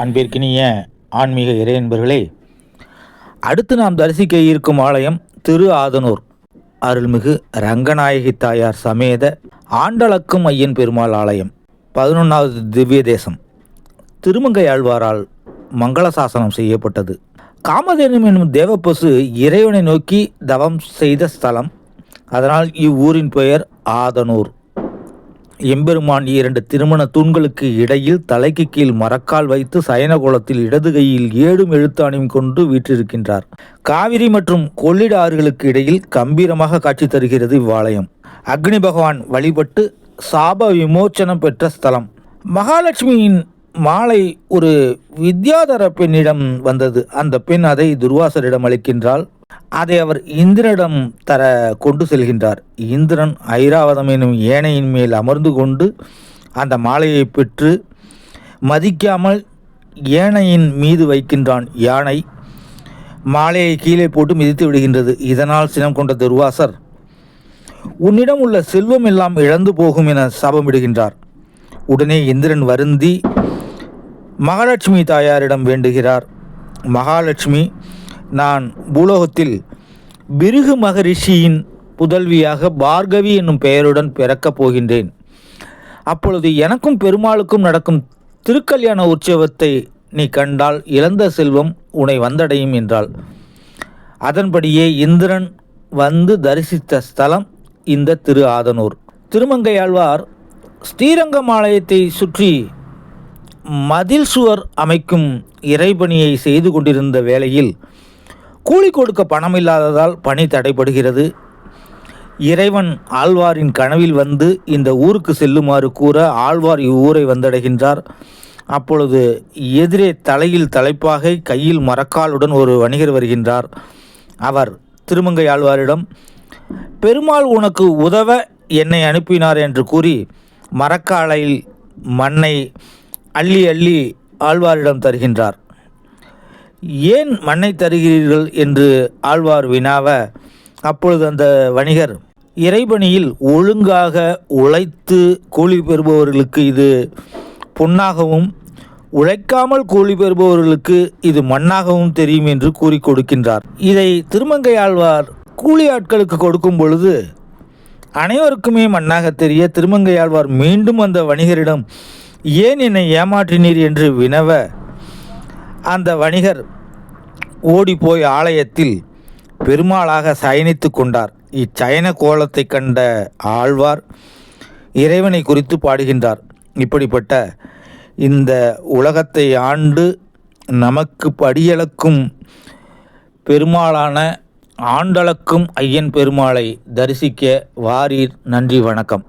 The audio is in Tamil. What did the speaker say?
அன்பிற்கினிய ஆன்மீக இறையன்பர்களே, அடுத்து நாம் தரிசிக்க இருக்கும் ஆலயம் திரு ஆதனூர் அருள்மிகு ரங்கநாயகி தாயார் சமேத ஆண்டளக்கும் ஐயன் பெருமாள் ஆலயம். 11வது திவ்ய தேசம் திருமங்கை ஆழ்வாரால் மங்களசாசனம் செய்யப்பட்டது. காமதேனு என்னும் தேவப்பசு இறைவனை நோக்கி தவம் செய்த ஸ்தலம். அதனால் இவ்வூரின் பெயர் ஆதனூர். எம்பெருமான் 2 திருமண தூண்களுக்கு இடையில் தலைக்கு கீழ் மரக்கால் வைத்து சயனகோலத்தில் இடது கையில் 7 எழுத்தாணியும் கொண்டு வீற்றிருக்கின்றார். காவிரி மற்றும் கொள்ளிட ஆறுகளுக்கு இடையில் கம்பீரமாக காட்சி தருகிறது இவ்வாலயம். அக்னி பகவான் வழிபட்டு சாப விமோச்சனம் பெற்ற ஸ்தலம். மகாலட்சுமியின் மாலை ஒரு வித்யாதர பெண்ணிடம் வந்தது. அந்த பெண் அதை துர்வாசரிடம் அளிக்கின்றாள். அதை அவர் இந்திரனிடம் தர கொண்டு செல்கின்றார். இந்திரன் ஐராவதம் எனும் யானையின் மேல் அமர்ந்து கொண்டு அந்த மாலையை பெற்று மதிக்காமல் யானையின் மீது வைக்கின்றான். யானை மாலையை கீழே போட்டு மிதித்து விடுகின்றது. இதனால் சினம் கொண்ட துர்வாசர், உன்னிடம் உள்ள செல்வம் எல்லாம் இழந்து போகும் என சாபமிடுகின்றார். உடனே இந்திரன் வருந்தி மகாலட்சுமி தாயாரிடம் வேண்டுகிறார். மகாலட்சுமி, நான் பூலோகத்தில் பிருகு மகரிஷியின் புதல்வியாக பார்கவி என்னும் பெயருடன் பிறக்கப் போகின்றேன். அப்பொழுது எனக்கும் பெருமாளுக்கும் நடக்கும் திருக்கல்யாண உற்சவத்தை நீ கண்டால் இழந்த செல்வம் உன்னை வந்தடையும் என்றாள். அதன்படியே இந்திரன் வந்து தரிசித்த ஸ்தலம் இந்த திரு ஆதனூர். திருமங்கையாழ்வார் ஸ்ரீரங்கம் ஆலயத்தை சுற்றி மதில் சுவர் அமைக்கும் இறைபணியை செய்து கொண்டிருந்த வேளையில் கூலி கொடுக்க பணமில்லாததால் பணி தடைபடுகிறது. இறைவன் ஆழ்வாரின் கனவில் வந்து இந்த ஊருக்கு செல்லுமாறு கூற ஆழ்வார் இவ்வூரை வந்தடைகின்றார். அப்பொழுது எதிரே தலையில் தலைப்பாகை கையில் மரக்காலுடன் ஒரு வணிகர் வருகின்றார். அவர் திருமங்கை ஆழ்வாரிடம், பெருமாள் உனக்கு உதவ என்னை அனுப்பினார் என்று கூறி மரக்காலையில் மண்ணை அள்ளி அள்ளி ஆழ்வாரிடம் தருகின்றார். ஏன் மண்ணை தருகிறீர்கள் என்று ஆழ்வார் வினாவ, அப்பொழுது அந்த வணிகர், இறைபணியில் ஒழுங்காக உழைத்து கூலி பெறுபவர்களுக்கு இது பொன்னாகவும் உழைக்காமல் கூலி பெறுபவர்களுக்கு இது மண்ணாகவும் தெரியும் என்று கூறி கொடுக்கின்றார். இதை திருமங்கை ஆழ்வார் கூலி ஆட்களுக்கு கொடுக்கும் பொழுது அனைவருக்குமே மண்ணாக தெரிய திருமங்கை ஆழ்வார் மீண்டும் அந்த வணிகரிடம், ஏன் என்னை ஏமாற்றினீர் என்று வினவ, அந்த வணிகர் ஓடிப்போய் ஆலயத்தில் பெருமாளாக சயனித்து கொண்டார். இச்சயன கோலத்தை கண்ட ஆழ்வார் இறைவனை குறித்து பாடுகின்றார். இப்படிப்பட்ட இந்த உலகத்தை ஆண்டு நமக்கு படியளக்கும் பெருமாளான ஆண்டளக்கும் ஐயன் பெருமாளை தரிசிக்க வாரீர். நன்றி, வணக்கம்.